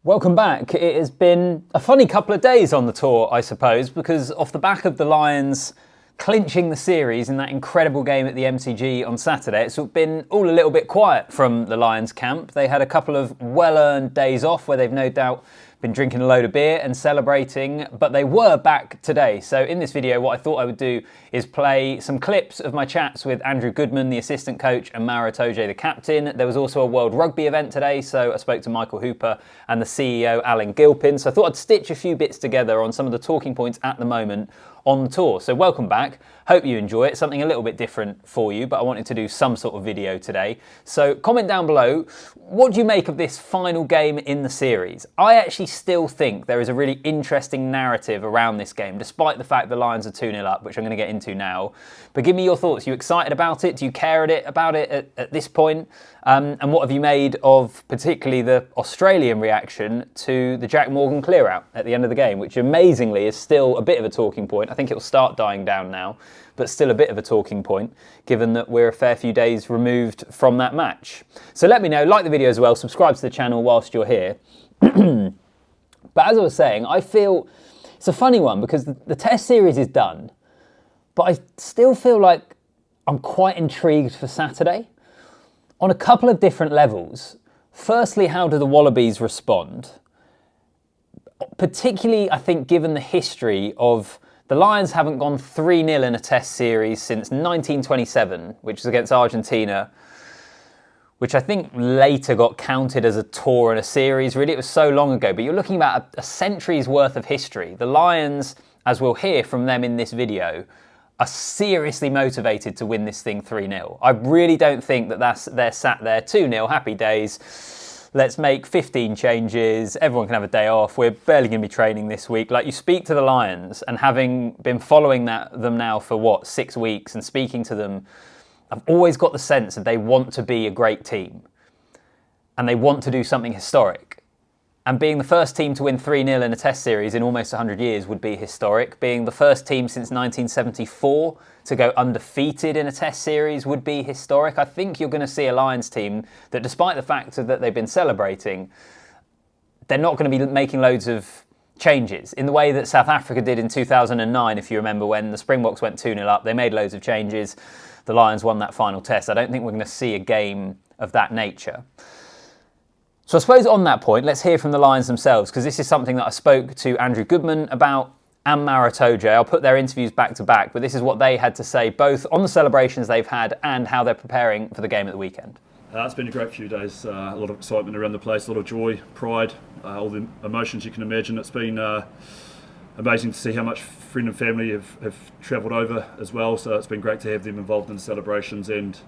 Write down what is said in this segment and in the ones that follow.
Welcome back. It has been a funny couple of days on the tour, I suppose, because off the back of the Lions clinching the series in that incredible game at the MCG on Saturday, it's been all a little bit quiet from the Lions camp. They had a couple of well-earned days off where they've no doubt been drinking a load of beer and celebrating, but they were back today. So in this video, what I thought I would do is play some clips of my chats with Andrew Goodman, the assistant coach, and Maro Itoje, the captain. There was also a World Rugby event today, so I spoke to Michael Hooper and the CEO, Alan Gilpin. So I thought I'd stitch a few bits together on some of the talking points at the moment on the tour. So welcome back. Hope you enjoy it. Something a little bit different for you, but I wanted to do some sort of video today. So comment down below, what do you make of this final game in the series? I actually still think there is a really interesting narrative around this game, despite the fact the Lions are 2-0 up, which I'm going to get into now. But give me your thoughts. Are you excited about it? Do you care about it at this point? And what have you made of particularly the Australian reaction to the Jack Morgan clear-out at the end of the game, which amazingly is still a bit of a talking point. I think it will start dying down now, but still a bit of a talking point, given that we're a fair few days removed from that match. So let me know, like the video as well, subscribe to the channel whilst you're here. But as I was saying, I feel it's a funny one because the Test series is done, but I still feel like I'm quite intrigued for Saturday on a couple of different levels. Firstly, how do the Wallabies respond? Particularly, I think, given the history of the Lions haven't gone 3-0 in a Test series since 1927, which was against Argentina, which I think later got counted as a tour and a series. Really, it was so long ago, but you're looking about a century's worth of history. The Lions, as we'll hear from them in this video, are seriously motivated to win this thing 3-0. I really don't think that they're sat there 2-0, happy days. Let's make 15 changes. Everyone can have a day off. We're barely going to be training this week. Like, you speak to the Lions, and having been following them now for 6 weeks and speaking to them, I've always got the sense that they want to be a great team and they want to do something historic. And being the first team to win 3-0 in a Test series in almost 100 years would be historic. Being the first team since 1974 to go undefeated in a Test series would be historic. I think you're going to see a Lions team that, despite the fact that they've been celebrating, they're not going to be making loads of changes in the way that South Africa did in 2009, if you remember, when the Springboks went 2-0 up. They made loads of changes. The Lions won that final Test. I don't think we're going to see a game of that nature. So I suppose on that point, let's hear from the Lions themselves, because this is something that I spoke to Andrew Goodman about and Maro Itoje. I'll put their interviews back to back, but this is what they had to say, both on the celebrations they've had and how they're preparing for the game at the weekend. It's been a great few days, a lot of excitement around the place, a lot of joy, pride, all the emotions you can imagine. It's been amazing to see how much friend and family have travelled over as well, so it's been great to have them involved in the celebrations, and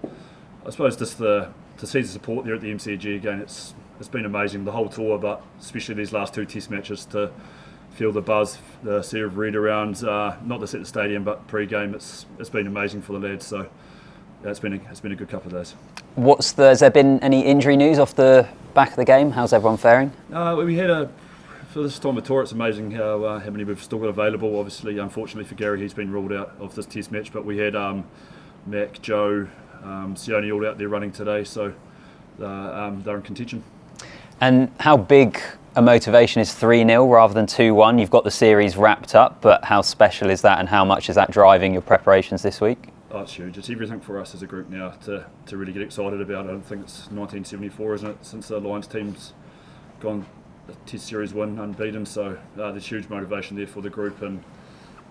I suppose just to see the support there at the MCG again, it's been amazing, the whole tour, but especially these last 2 Test matches, to feel the buzz, the sea of red around, not just at the stadium but pre-game. It's been amazing for the lads, so yeah, it's been a good couple of days. Has there been any injury news off the back of the game? How's everyone faring? We had for this time of tour, it's amazing how many we've still got available. Obviously, unfortunately for Gary, he's been ruled out of this Test match, but we had Mac, Joe, Sione all out there running today, so they're in contention. And how big a motivation is 3-0 rather than 2-1? You've got the series wrapped up, but how special is that, and how much is that driving your preparations this week? Oh, it's huge. It's everything for us as a group now to really get excited about. I don't think it's 1974, isn't it, since the Lions team's gone the Test series win unbeaten, so there's huge motivation there for the group, and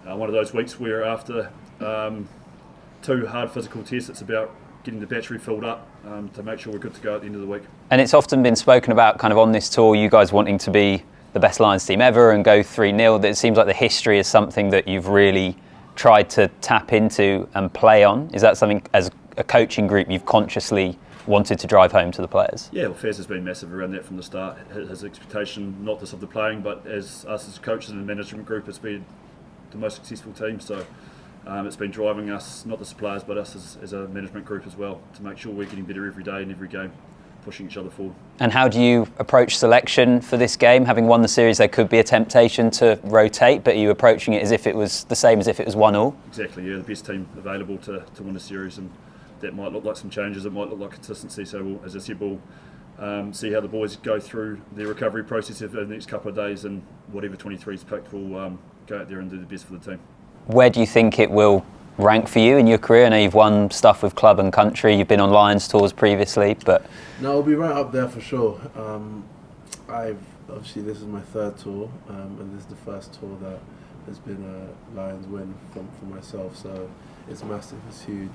one of those weeks where after 2 hard physical tests, it's about getting the battery filled up to make sure we're good to go at the end of the week. And it's often been spoken about kind of on this tour, you guys wanting to be the best Lions team ever and go 3-0. It seems like the history is something that you've really tried to tap into and play on. Is that something, as a coaching group, you've consciously wanted to drive home to the players? Yeah, well, Faz has been massive around that from the start. His expectation, not just of the playing, but as us as coaches and the management group, has been the most successful team. So it's been driving us, not the players, but us as a management group as well, to make sure we're getting better every day and every game, pushing each other forward. And how do you approach selection for this game? Having won the series, there could be a temptation to rotate, but are you approaching it as if it was the same as if it was 1-1? Exactly, yeah, the best team available to win the series, and that might look like some changes, it might look like consistency. So as I said, we'll see how the boys go through the recovery process over the next couple of days, and whatever 23's picked will go out there and do the best for the team. Where do you think it will rank for you in your career? I know you've won stuff with club and country, you've been on Lions tours previously, but... No, it'll be right up there for sure. Obviously this is my third tour, and this is the first tour that has been a Lions win for myself, so it's massive, it's huge.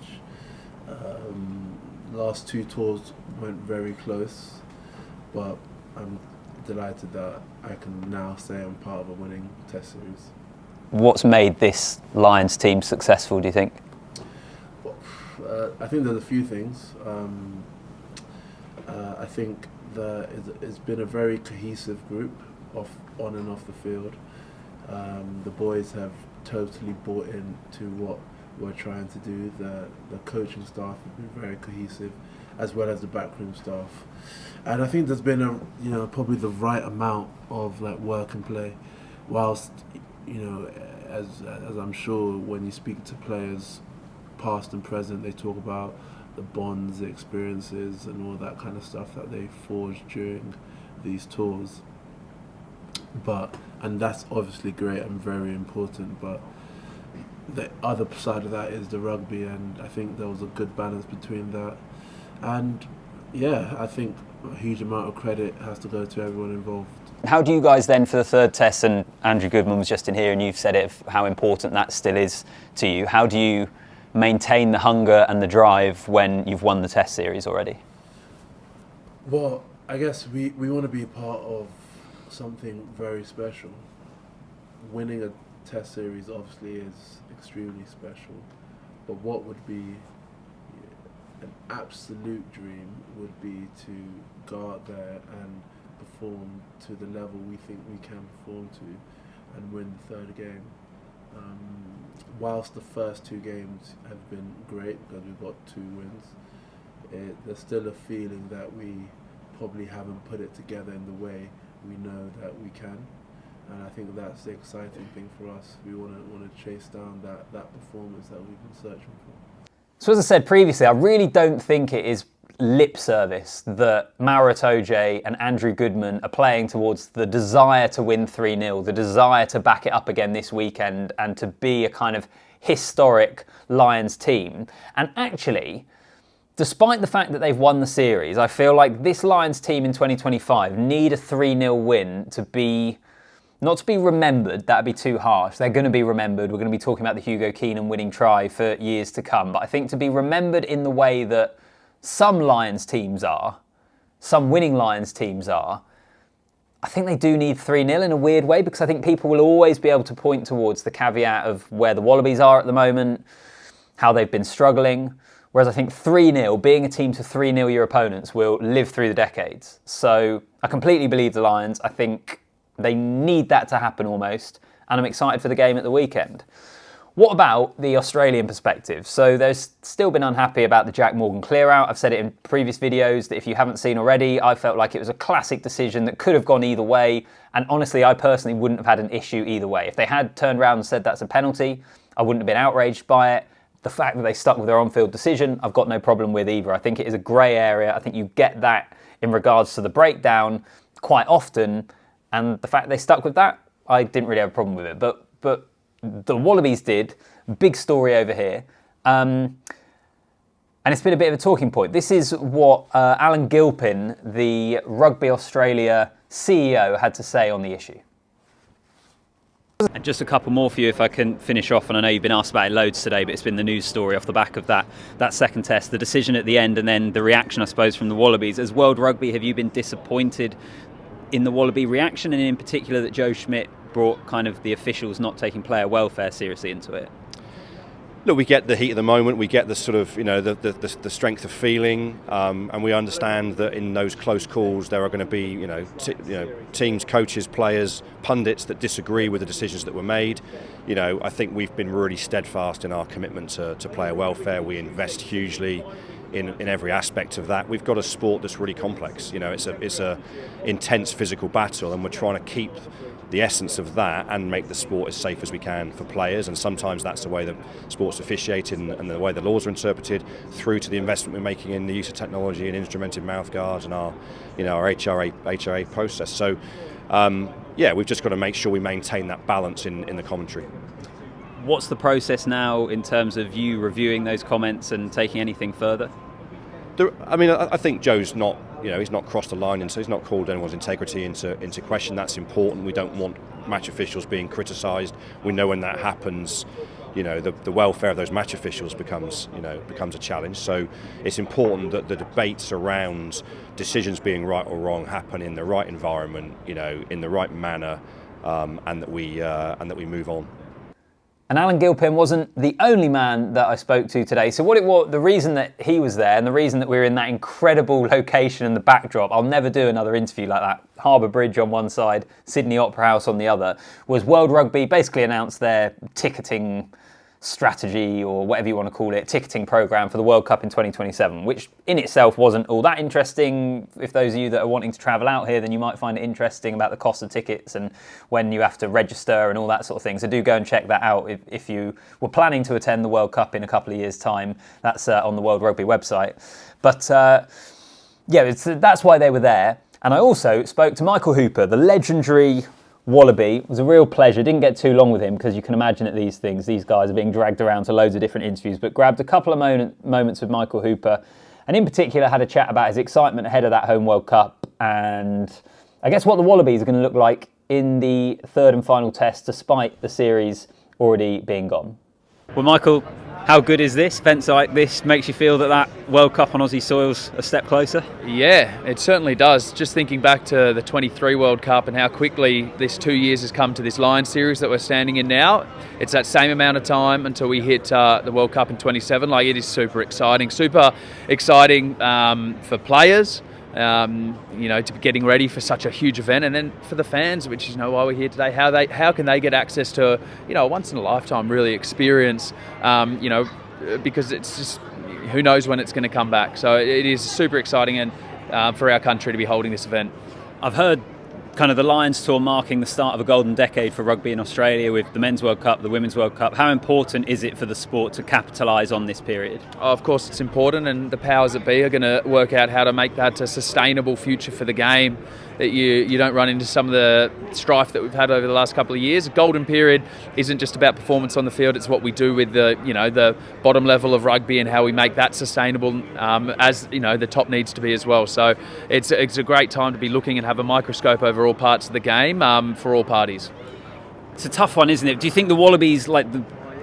Last 2 tours went very close, but I'm delighted that I can now say I'm part of a winning Test series. What's made this Lions team successful, do you think? I think there's a few things. I think it's been a very cohesive group on and off the field. The boys have totally bought into what we're trying to do. The coaching staff have been very cohesive, as well as the backroom staff. And I think there's been probably the right amount of work and play, whilst as I'm sure when you speak to players past and present, they talk about the bonds, the experiences and all that kind of stuff that they forged during these tours. And that's obviously great and very important, but the other side of that is the rugby, and I think there was a good balance between that. And yeah, I think a huge amount of credit has to go to everyone involved. How do you guys then, for the third test, and Andrew Goodman was just in here and you've said it, how important that still is to you, how do you maintain the hunger and the drive when you've won the Test series already? Well, I guess we want to be a part of something very special. Winning a Test series obviously is extremely special, but what would be an absolute dream would be to go out there and perform to the level we think we can perform to and win the third game. Whilst the first 2 games have been great because we've got 2 wins, there's still a feeling that we probably haven't put it together in the way we know that we can, and I think that's the exciting thing for us. We want to chase down that performance that we've been searching for. So as I said previously, I really don't think it is lip service that Mauro Itoje and Andrew Goodman are playing towards the desire to win 3-0, the desire to back it up again this weekend and to be a kind of historic Lions team. And actually, despite the fact that they've won the series, I feel like this Lions team in 2025 need a 3-0 win to be, not to be remembered, that'd be too harsh. They're going to be remembered. We're going to be talking about the Hugo Keenan winning try for years to come. But I think to be remembered in the way that some Lions teams are, some winning Lions teams are, I think they do need 3-0 in a weird way, because I think people will always be able to point towards the caveat of where the Wallabies are at the moment, how they've been struggling. Whereas I think 3-0, being a team to 3-0 your opponents, will live through the decades. So I completely believe the Lions. I think they need that to happen almost. And I'm excited for the game at the weekend. What about the Australian perspective? So there's still been unhappy about the Jack Morgan clear-out. I've said it in previous videos that if you haven't seen already, I felt like it was a classic decision that could have gone either way. And honestly, I personally wouldn't have had an issue either way. If they had turned around and said that's a penalty, I wouldn't have been outraged by it. The fact that they stuck with their on-field decision, I've got no problem with either. I think it is a grey area. I think you get that in regards to the breakdown quite often. And the fact they stuck with that, I didn't really have a problem with it. But the Wallabies did. Big story over here. And it's been a bit of a talking point. This is what Alan Gilpin, the Rugby Australia CEO, had to say on the issue. And just a couple more for you if I can finish off, and I know you've been asked about it loads today, but it's been the news story off the back of that second test, the decision at the end, and then the reaction, I suppose, from the Wallabies. As World Rugby, have you been disappointed in the Wallaby reaction, and in particular that Joe Schmidt brought kind of the officials not taking player welfare seriously into it? Look, we get the heat of the moment, we get the sort of, the strength of feeling, and we understand that in those close calls there are going to be, teams, coaches, players, pundits that disagree with the decisions that were made. I think we've been really steadfast in our commitment to player welfare. We invest hugely in every aspect of that. We've got a sport that's really complex. It's a intense physical battle, and we're trying to keep the essence of that and make the sport as safe as we can for players. And sometimes that's the way that sport's officiated and the way the laws are interpreted, through to the investment we're making in the use of technology and instrumented mouthguards and our HRA process. So we've just got to make sure we maintain that balance in the commentary. What's the process now in terms of you reviewing those comments and taking anything further? I think Joe's not, he's not crossed the line, and so he's not called anyone's integrity into question. That's important. We don't want match officials being criticised. We know when that happens, the welfare of those match officials becomes a challenge. So it's important that the debates around decisions being right or wrong happen in the right environment, in the right manner, and that we move on. And Alan Gilpin wasn't the only man that I spoke to today. So the reason that he was there and the reason that we were in that incredible location and the backdrop, I'll never do another interview like that, Harbour Bridge on one side, Sydney Opera House on the other, was World Rugby basically announced their ticketing strategy, or whatever you want to call it, ticketing program for the World Cup in 2027, which in itself wasn't all that interesting. If those of you that are wanting to travel out here, then you might find it interesting about the cost of tickets and when you have to register and all that sort of thing. So do go and check that out if you were planning to attend the World Cup in a couple of years' time. That's on the World Rugby website. But that's why they were there. And I also spoke to Michael Hooper, the legendary Wallaby. It was a real pleasure. Didn't get too long with him because you can imagine at these things, these guys are being dragged around to loads of different interviews, but grabbed a couple of moments with Michael Hooper, and in particular had a chat about his excitement ahead of that home World Cup and I guess what the Wallabies are going to look like in the third and final test despite the series already being gone. Well, Michael, how good is this? Events like this makes you feel that World Cup on Aussie soil's a step closer? Yeah, it certainly does. Just thinking back to the 23 World Cup and how quickly this 2 years has come to this Lions series that we're standing in now. It's that same amount of time until we hit the World Cup in 27. It is super exciting for players. To be getting ready for such a huge event, and then for the fans, which is why we're here today. How can they get access to a once in a lifetime really experience? Because it's just who knows when it's going to come back. So it is super exciting, and for our country to be holding this event. I've heard kind of the Lions tour marking the start of a golden decade for rugby in Australia with the Men's World Cup, the Women's World Cup. How important is it for the sport to capitalise on this period? Oh, of course it's important, and the powers that be are going to work out how to make that a sustainable future for the game, that you don't run into some of the strife that we've had over the last couple of years. A golden period isn't just about performance on the field, it's what we do with the bottom level of rugby and how we make that sustainable, as the top needs to be as well. So it's a great time to be looking and have a microscope over all parts of the game for all parties. It's a tough one, isn't it? Do you think the Wallabies, like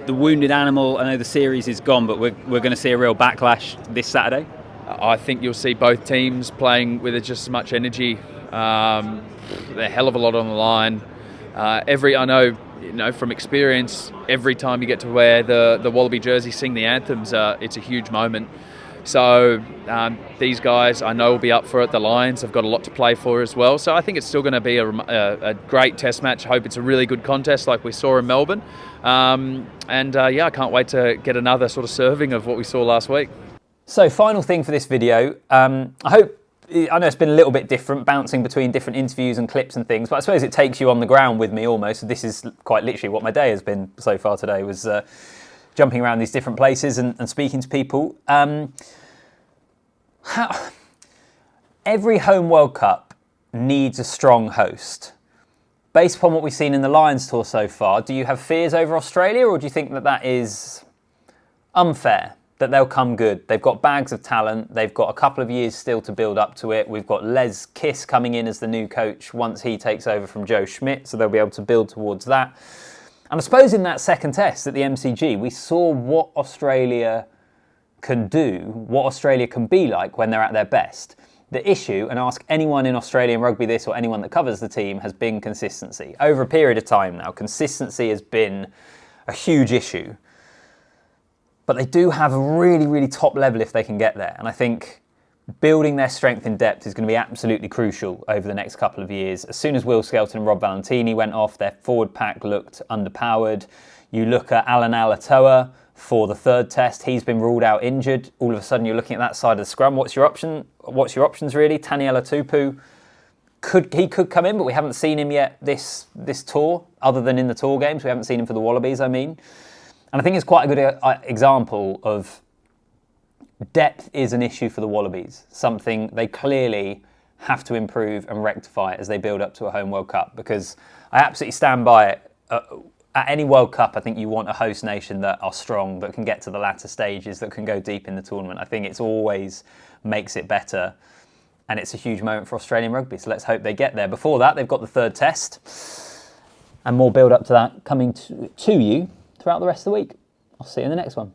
the wounded animal, I know the series is gone, but we're going to see a real backlash this Saturday? I think you'll see both teams playing with just as much energy. A hell of a lot on the line. I know from experience, every time you get to wear the Wallaby jersey, sing the anthems, it's a huge moment. So these guys, I know, will be up for it. The Lions have got a lot to play for as well. So I think it's still going to be a great test match. I hope it's a really good contest like we saw in Melbourne. I can't wait to get another sort of serving of what we saw last week. So final thing for this video, I know it's been a little bit different, bouncing between different interviews and clips and things, but I suppose it takes you on the ground with me almost. This is quite literally what my day has been so far today, was jumping around these different places and speaking to people. Every home World Cup needs a strong host. Based upon what we've seen in the Lions tour so far, do you have fears over Australia, or do you think that is unfair? That they'll come good. They've got bags of talent. They've got a couple of years still to build up to it. We've got Les Kiss coming in as the new coach once he takes over from Joe Schmidt, so they'll be able to build towards that. And I suppose in that second test at the MCG, we saw what Australia can do, what Australia can be like when they're at their best. The issue, and ask anyone in Australian rugby this or anyone that covers the team, has been consistency. Over a period of time now, consistency has been a huge issue. But they do have a really, really top level if they can get there. And I think building their strength in depth is going to be absolutely crucial over the next couple of years. As soon as Will Skelton and Rob Valentini went off, their forward pack looked underpowered. You look at Alan Alatoa for the third test. He's been ruled out injured. All of a sudden, you're looking at that side of the scrum. What's your options, really? Taniela Tupu he could come in, but we haven't seen him yet this tour, other than in the tour games. We haven't seen him for the Wallabies, I mean. And I think it's quite a good example of depth is an issue for the Wallabies, something they clearly have to improve and rectify as they build up to a home World Cup, because I absolutely stand by it. At any World Cup, I think you want a host nation that are strong, that can get to the latter stages, that can go deep in the tournament. I think it's always makes it better. And it's a huge moment for Australian rugby, so let's hope they get there. Before that, they've got the third test, and more build up to that coming to you throughout the rest of the week. I'll see you in the next one.